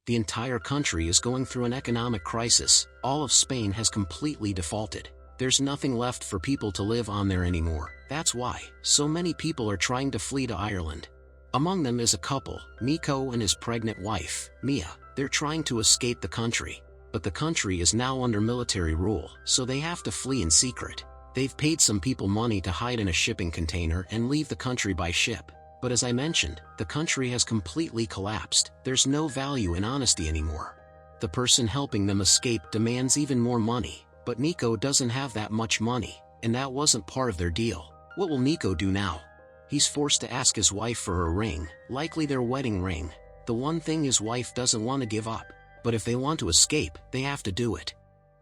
the entire country is going through an economic crisis. All of Spain has completely defaulted. There's nothing left for people to live on there anymore. That's why so many people are trying to flee to Ireland. Among them is a couple, Nico and his pregnant wife, Mia. They're trying to escape the country. But the country is now under military rule, so they have to flee in secret. They've paid some people money to hide in a shipping container and leave the country by ship. But as I mentioned, the country has completely collapsed. There's no value in honesty anymore. The person helping them escape demands even more money, but Nico doesn't have that much money, and that wasn't part of their deal. What will Nico do now? He's forced to ask his wife for her ring, likely their wedding ring. The one thing his wife doesn't want to give up. But if they want to escape, they have to do it.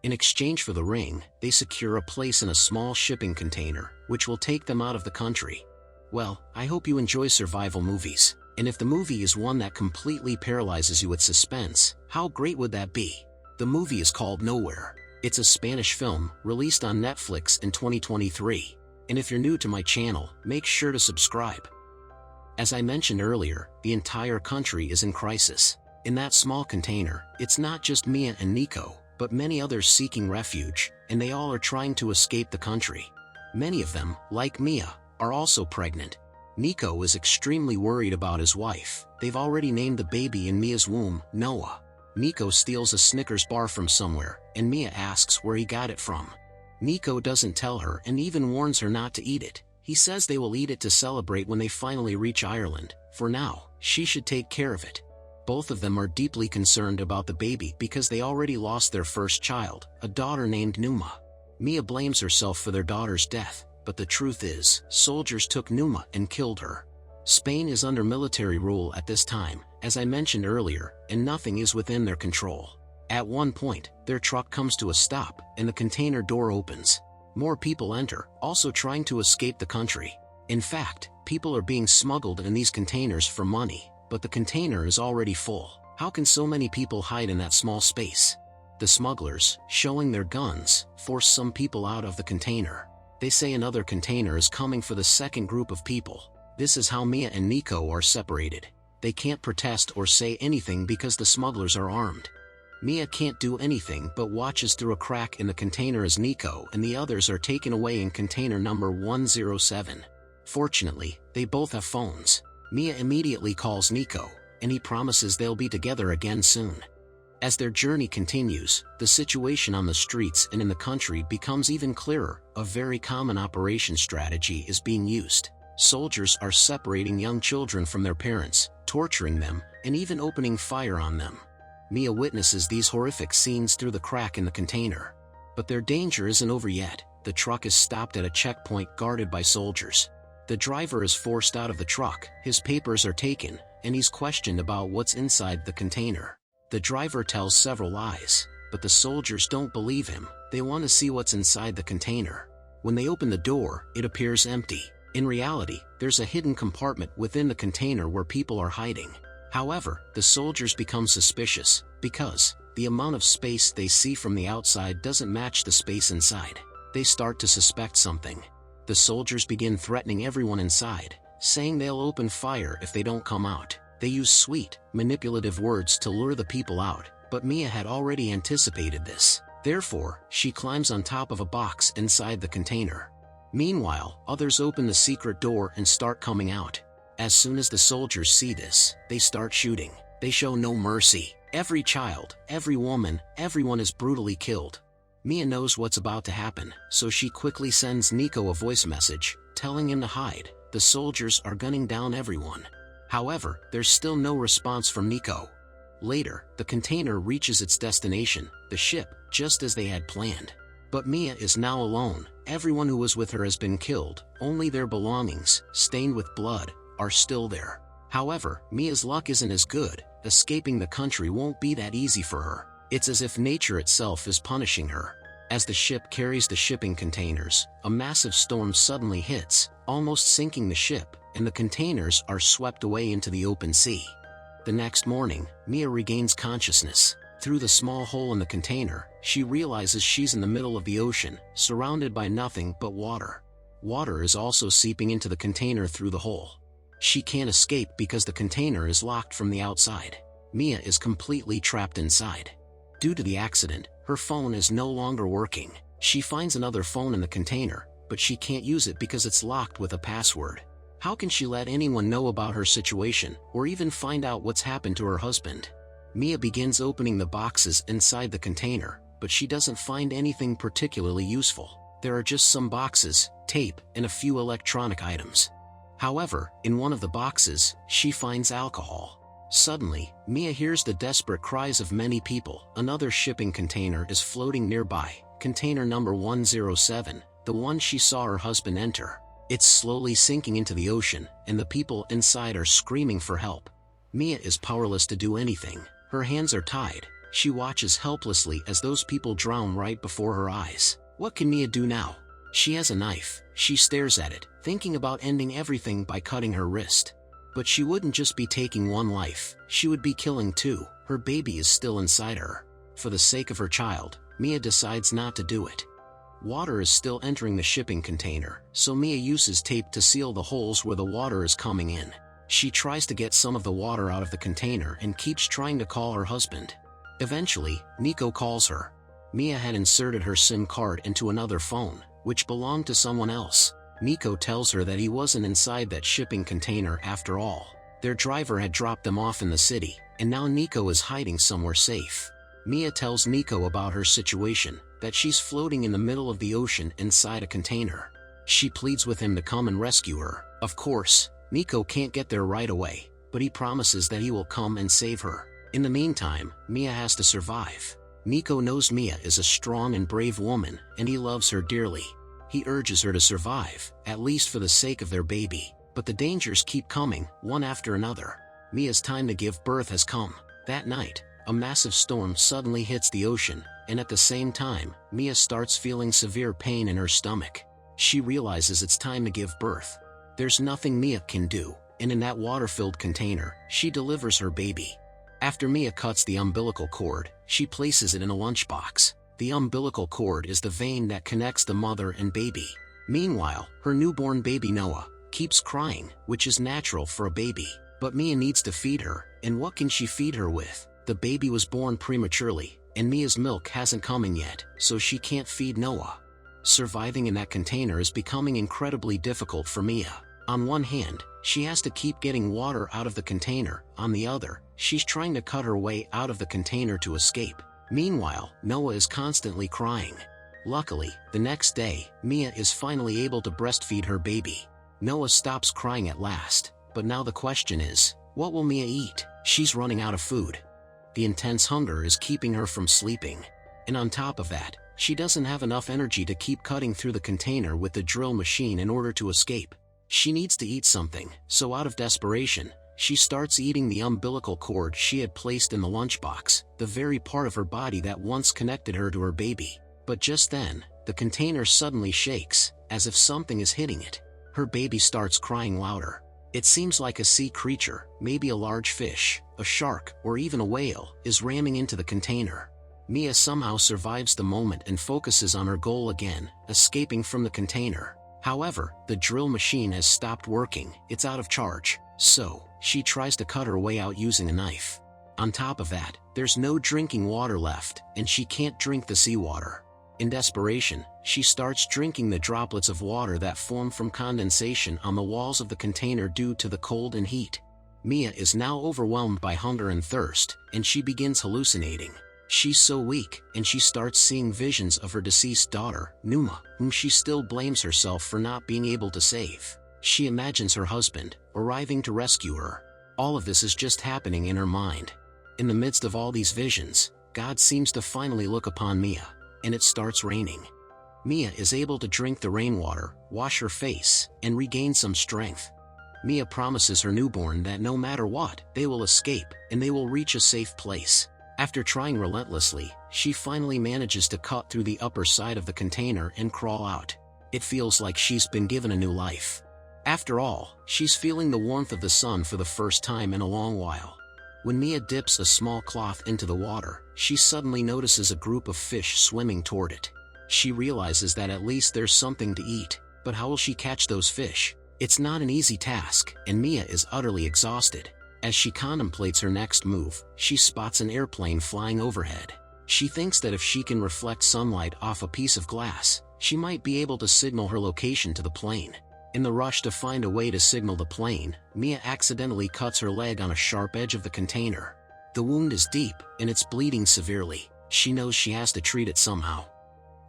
In exchange for the ring, they secure a place in a small shipping container, which will take them out of the country. Well, I hope you enjoy survival movies. And if the movie is one that completely paralyzes you with suspense, how great would that be? The movie is called Nowhere. It's a Spanish film, released on Netflix in 2023. And if you're new to my channel, make sure to subscribe. As I mentioned earlier, the entire country is in crisis. In that small container, it's not just Mia and Nico, but many others seeking refuge, and they all are trying to escape the country. Many of them, like Mia, are also pregnant. Nico is extremely worried about his wife. They've already named the baby in Mia's womb, Noah. Nico steals a Snickers bar from somewhere, and Mia asks where he got it from. Nico doesn't tell her and even warns her not to eat it. He says they will eat it to celebrate when they finally reach Ireland. For now, she should take care of it. Both of them are deeply concerned about the baby because they already lost their first child, a daughter named Numa. Mia blames herself for their daughter's death, but the truth is, soldiers took Numa and killed her. Spain is under military rule at this time, as I mentioned earlier, and nothing is within their control. At one point, their truck comes to a stop, and the container door opens. More people enter, also trying to escape the country. In fact, people are being smuggled in these containers for money, but the container is already full. How can so many people hide in that small space? The smugglers, showing their guns, force some people out of the container. They say another container is coming for the second group of people. This is how Mia and Nico are separated. They can't protest or say anything because the smugglers are armed. Mia can't do anything but watches through a crack in the container as Nico and the others are taken away in container number 107. Fortunately, they both have phones. Mia immediately calls Nico, and he promises they'll be together again soon. As their journey continues, the situation on the streets and in the country becomes even clearer. A very common operation strategy is being used. Soldiers are separating young children from their parents, torturing them, and even opening fire on them. Mia witnesses these horrific scenes through the crack in the container. But their danger isn't over yet. The truck is stopped at a checkpoint guarded by soldiers. The driver is forced out of the truck, his papers are taken, and he's questioned about what's inside the container. The driver tells several lies, but the soldiers don't believe him. They want to see what's inside the container. When they open the door, it appears empty. In reality, there's a hidden compartment within the container where people are hiding. However, the soldiers become suspicious, because the amount of space they see from the outside doesn't match the space inside. They start to suspect something. The soldiers begin threatening everyone inside, saying they'll open fire if they don't come out. They use sweet, manipulative words to lure the people out, but Mia had already anticipated this. Therefore, she climbs on top of a box inside the container. Meanwhile, others open the secret door and start coming out. As soon as the soldiers see this, they start shooting. They show no mercy. Every child, every woman, everyone is brutally killed. Mia knows what's about to happen, so she quickly sends Nico a voice message, telling him to hide. The soldiers are gunning down everyone. However, there's still no response from Nico. Later, the container reaches its destination, the ship, just as they had planned. But Mia is now alone. Everyone who was with her has been killed. Only their belongings, stained with blood, are still there. However, Mia's luck isn't as good. Escaping the country won't be that easy for her. It's as if nature itself is punishing her. As the ship carries the shipping containers, a massive storm suddenly hits, almost sinking the ship, and the containers are swept away into the open sea. The next morning, Mia regains consciousness. Through the small hole in the container, she realizes she's in the middle of the ocean, surrounded by nothing but water. Water is also seeping into the container through the hole. She can't escape because the container is locked from the outside. Mia is completely trapped inside. Due to the accident, her phone is no longer working. She finds another phone in the container, but she can't use it because it's locked with a password. How can she let anyone know about her situation, or even find out what's happened to her husband? Mia begins opening the boxes inside the container, but she doesn't find anything particularly useful. There are just some boxes, tape, and a few electronic items. However, in one of the boxes, she finds alcohol. Suddenly, Mia hears the desperate cries of many people. Another shipping container is floating nearby, container number 107, the one she saw her husband enter. It's slowly sinking into the ocean, and the people inside are screaming for help. Mia is powerless to do anything. Her hands are tied. She watches helplessly as those people drown right before her eyes. What can Mia do now? She has a knife. She stares at it, thinking about ending everything by cutting her wrist. But she wouldn't just be taking one life, she would be killing two. Her baby is still inside her. For the sake of her child, Mia decides not to do it. Water is still entering the shipping container, so Mia uses tape to seal the holes where the water is coming in. She tries to get some of the water out of the container and keeps trying to call her husband. Eventually, Nico calls her. Mia had inserted her SIM card into another phone, which belonged to someone else. Nico tells her that he wasn't inside that shipping container after all. Their driver had dropped them off in the city, and now Nico is hiding somewhere safe. Mia tells Nico about her situation, that she's floating in the middle of the ocean inside a container. She pleads with him to come and rescue her. Of course, Nico can't get there right away, but he promises that he will come and save her. In the meantime, Mia has to survive. Nico knows Mia is a strong and brave woman, and he loves her dearly. He urges her to survive, at least for the sake of their baby. But the dangers keep coming, one after another. Mia's time to give birth has come. That night, a massive storm suddenly hits the ocean, and at the same time, Mia starts feeling severe pain in her stomach. She realizes it's time to give birth. There's nothing Mia can do, and in that water-filled container, she delivers her baby. After Mia cuts the umbilical cord, she places it in a lunchbox. The umbilical cord is the vein that connects the mother and baby. Meanwhile, her newborn baby Noah keeps crying, which is natural for a baby. But Mia needs to feed her, and what can she feed her with? The baby was born prematurely, and Mia's milk hasn't come in yet, so she can't feed Noah. Surviving in that container is becoming incredibly difficult for Mia. On one hand, she has to keep getting water out of the container. On the other, she's trying to cut her way out of the container to escape. Meanwhile, Noah is constantly crying. Luckily, the next day, Mia is finally able to breastfeed her baby. Noah stops crying at last, but now the question is, what will Mia eat? She's running out of food. The intense hunger is keeping her from sleeping. And on top of that, she doesn't have enough energy to keep cutting through the container with the drill machine in order to escape. She needs to eat something, so out of desperation, she starts eating the umbilical cord she had placed in the lunchbox, the very part of her body that once connected her to her baby. But just then, the container suddenly shakes, as if something is hitting it. Her baby starts crying louder. It seems like a sea creature, maybe a large fish, a shark, or even a whale, is ramming into the container. Mia somehow survives the moment and focuses on her goal again, escaping from the container. However, the drill machine has stopped working, it's out of charge. So, she tries to cut her way out using a knife. On top of that, there's no drinking water left, and she can't drink the seawater. In desperation, she starts drinking the droplets of water that form from condensation on the walls of the container due to the cold and heat. Mia is now overwhelmed by hunger and thirst, and she begins hallucinating. She's so weak, and she starts seeing visions of her deceased daughter, Numa, whom she still blames herself for not being able to save. She imagines her husband arriving to rescue her. All of this is just happening in her mind. In the midst of all these visions, God seems to finally look upon Mia, and it starts raining. Mia is able to drink the rainwater, wash her face, and regain some strength. Mia promises her newborn that no matter what, they will escape, and they will reach a safe place. After trying relentlessly, she finally manages to cut through the upper side of the container and crawl out. It feels like she's been given a new life. After all, she's feeling the warmth of the sun for the first time in a long while. When Mia dips a small cloth into the water, she suddenly notices a group of fish swimming toward it. She realizes that at least there's something to eat, but how will she catch those fish? It's not an easy task, and Mia is utterly exhausted. As she contemplates her next move, she spots an airplane flying overhead. She thinks that if she can reflect sunlight off a piece of glass, she might be able to signal her location to the plane. In the rush to find a way to signal the plane, Mia accidentally cuts her leg on a sharp edge of the container. The wound is deep, and it's bleeding severely. She knows she has to treat it somehow.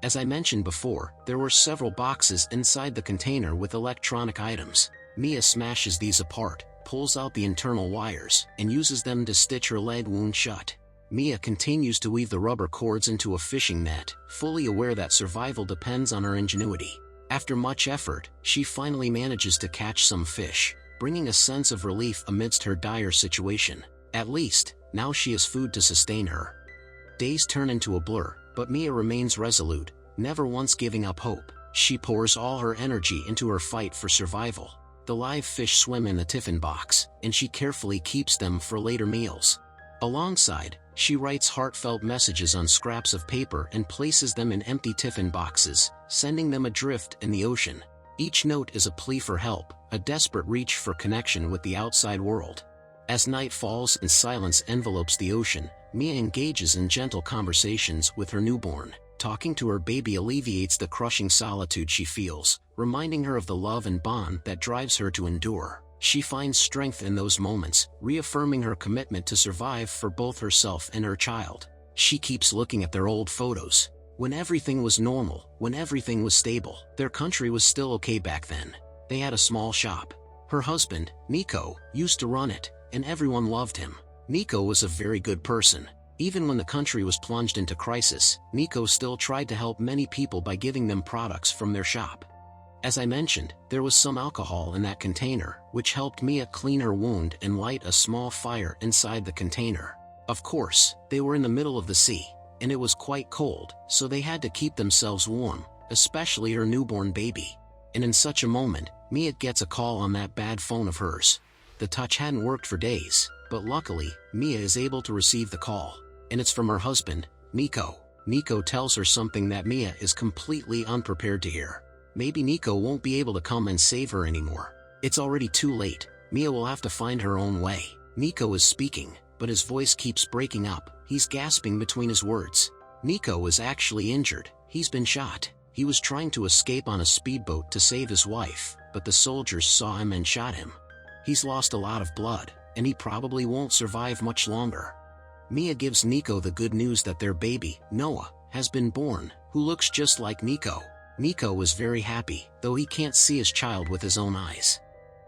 As I mentioned before, there were several boxes inside the container with electronic items. Mia smashes these apart, pulls out the internal wires, and uses them to stitch her leg wound shut. Mia continues to weave the rubber cords into a fishing net, fully aware that survival depends on her ingenuity. After much effort, she finally manages to catch some fish, bringing a sense of relief amidst her dire situation. At least, now she has food to sustain her. Days turn into a blur, but Mia remains resolute, never once giving up hope. She pours all her energy into her fight for survival. The live fish swim in the tiffin box, and she carefully keeps them for later meals. Alongside, she writes heartfelt messages on scraps of paper and places them in empty tiffin boxes, sending them adrift in the ocean. Each note is a plea for help, a desperate reach for connection with the outside world. As night falls and silence envelopes the ocean, Mia engages in gentle conversations with her newborn. Talking to her baby alleviates the crushing solitude she feels, reminding her of the love and bond that drives her to endure. She finds strength in those moments, reaffirming her commitment to survive for both herself and her child. She keeps looking at their old photos. When everything was normal, when everything was stable, their country was still okay back then. They had a small shop. Her husband, Nico, used to run it, and everyone loved him. Nico was a very good person. Even when the country was plunged into crisis, Nico still tried to help many people by giving them products from their shop. As I mentioned, there was some alcohol in that container, which helped Mia clean her wound and light a small fire inside the container. Of course, they were in the middle of the sea, and it was quite cold, so they had to keep themselves warm, especially her newborn baby. And in such a moment, Mia gets a call on that bad phone of hers. The touch hadn't worked for days, but luckily, Mia is able to receive the call. And it's from her husband, Nico. Nico tells her something that Mia is completely unprepared to hear. Maybe Nico won't be able to come and save her anymore. It's already too late. Mia will have to find her own way. Nico is speaking, but his voice keeps breaking up. He's gasping between his words. Nico is actually injured. He's been shot. He was trying to escape on a speedboat to save his wife, but the soldiers saw him and shot him. He's lost a lot of blood, and he probably won't survive much longer. Mia gives Nico the good news that their baby, Noah, has been born, who looks just like Nico. Nico is very happy, though he can't see his child with his own eyes.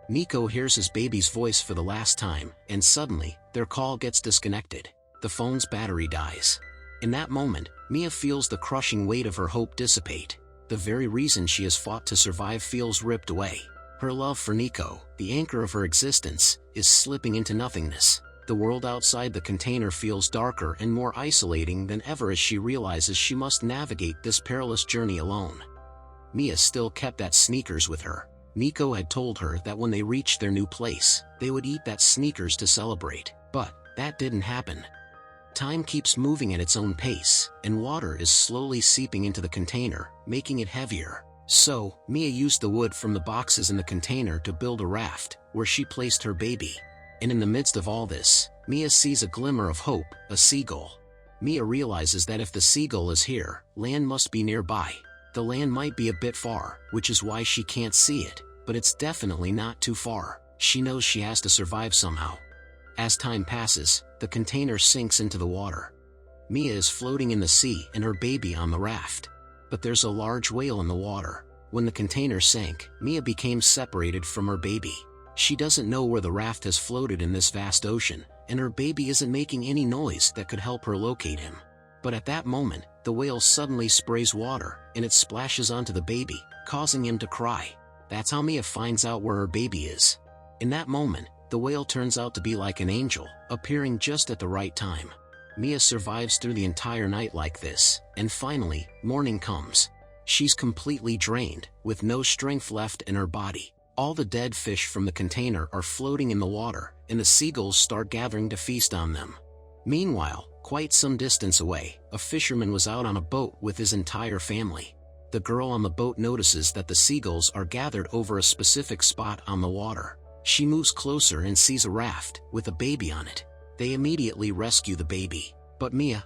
Nico hears his baby's voice for the last time, and suddenly, their call gets disconnected. The phone's battery dies. In that moment, Mia feels the crushing weight of her hope dissipate. The very reason she has fought to survive feels ripped away. Her love for Nico, the anchor of her existence, is slipping into nothingness. The world outside the container feels darker and more isolating than ever as she realizes she must navigate this perilous journey alone. Mia still kept that Snickers with her. Nico had told her that when they reached their new place, they would eat that Snickers to celebrate, but that didn't happen. Time keeps moving at its own pace, and water is slowly seeping into the container, making it heavier. So, Mia used the wood from the boxes in the container to build a raft, where she placed her baby. And in the midst of all this, Mia sees a glimmer of hope, a seagull. Mia realizes that if the seagull is here, land must be nearby. The land might be a bit far, which is why she can't see it, but it's definitely not too far. She knows she has to survive somehow. As time passes, the container sinks into the water. Mia is floating in the sea and her baby on the raft. But there's a large whale in the water. When the container sank, Mia became separated from her baby. She doesn't know where the raft has floated in this vast ocean, and her baby isn't making any noise that could help her locate him. But at that moment, the whale suddenly sprays water, and it splashes onto the baby, causing him to cry. That's how Mia finds out where her baby is. In that moment, the whale turns out to be like an angel, appearing just at the right time. Mia survives through the entire night like this, and finally, morning comes. She's completely drained, with no strength left in her body. All the dead fish from the container are floating in the water, and the seagulls start gathering to feast on them. Meanwhile, quite some distance away, a fisherman was out on a boat with his entire family. The girl on the boat notices that the seagulls are gathered over a specific spot on the water. She moves closer and sees a raft with a baby on it. They immediately rescue the baby. But Mia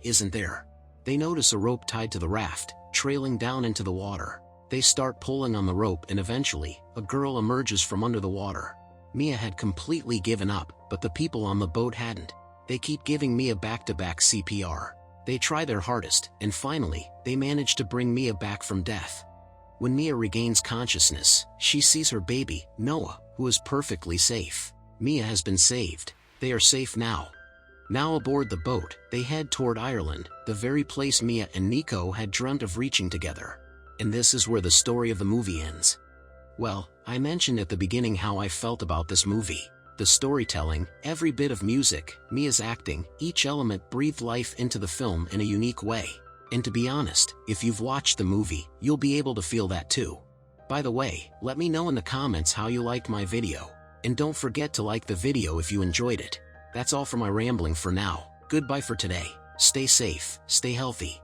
isn't there. They notice a rope tied to the raft, trailing down into the water. They start pulling on the rope and eventually, a girl emerges from under the water. Mia had completely given up, but the people on the boat hadn't. They keep giving Mia back-to-back CPR. They try their hardest, and finally, they manage to bring Mia back from death. When Mia regains consciousness, she sees her baby, Noah, who is perfectly safe. Mia has been saved. They are safe now. Now aboard the boat, they head toward Ireland, the very place Mia and Nico had dreamt of reaching together. And this is where the story of the movie ends. Well, I mentioned at the beginning how I felt about this movie. The storytelling, every bit of music, Mia's acting, each element breathed life into the film in a unique way. And to be honest, if you've watched the movie, you'll be able to feel that too. By the way, let me know in the comments how you liked my video. And don't forget to like the video if you enjoyed it. That's all for my rambling for now. Goodbye for today. Stay safe, stay healthy.